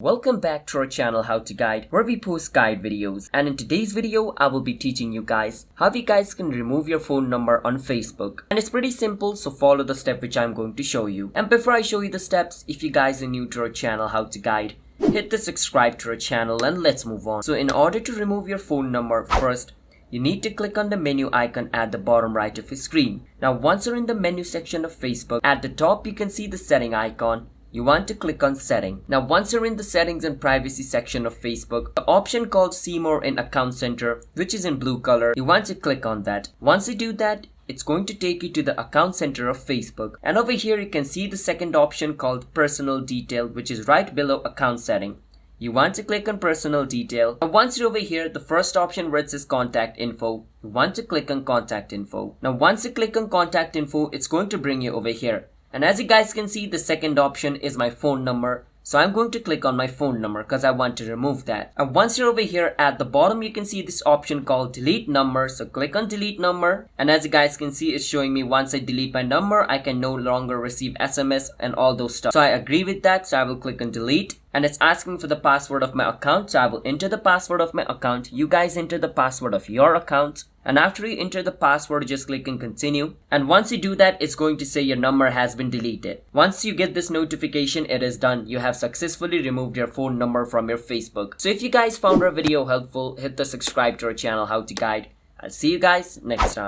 Welcome back to our channel How to Guide, where we post guide videos, and in today's video I will be teaching you guys how you guys can remove your phone number on Facebook. And it's pretty simple, so follow the step which I'm going to show you. And before I show you the steps, if you guys are new to our channel How to Guide, hit the subscribe to our channel and let's move on. So in order to remove your phone number, first you need to click on the menu icon at the bottom right of your screen. Now once you're in the menu section of Facebook, at the top you can see the setting icon. You want to click on setting. Now once you're in the settings and privacy section of Facebook, the option called see more in account center, which is in blue color, you want to click on that. Once you do that, it's going to take you to the account center of Facebook. And over here you can see the second option called personal detail, which is right below account setting. You want to click on personal detail. And once you're over here, the first option where it says contact info, you want to click on contact info. Now once you click on contact info, it's going to bring you over here. And as you guys can see, the second option is my phone number. So I'm going to click on my phone number because I want to remove that. And once you're over here at the bottom, you can see this option called delete number. So click on delete number. And as you guys can see, it's showing me once I delete my number, I can no longer receive SMS and all those stuff. So I agree with that. So I will click on delete. And it's asking for the password of my account. So I will enter the password of my account. You guys enter the password of your account. And after you enter the password, just click on continue. And once you do that, it's going to say your number has been deleted. Once you get this notification, it is done. You have successfully removed your phone number from your Facebook. So if you guys found our video helpful, hit the subscribe to our channel How to Guide. I'll see you guys next time.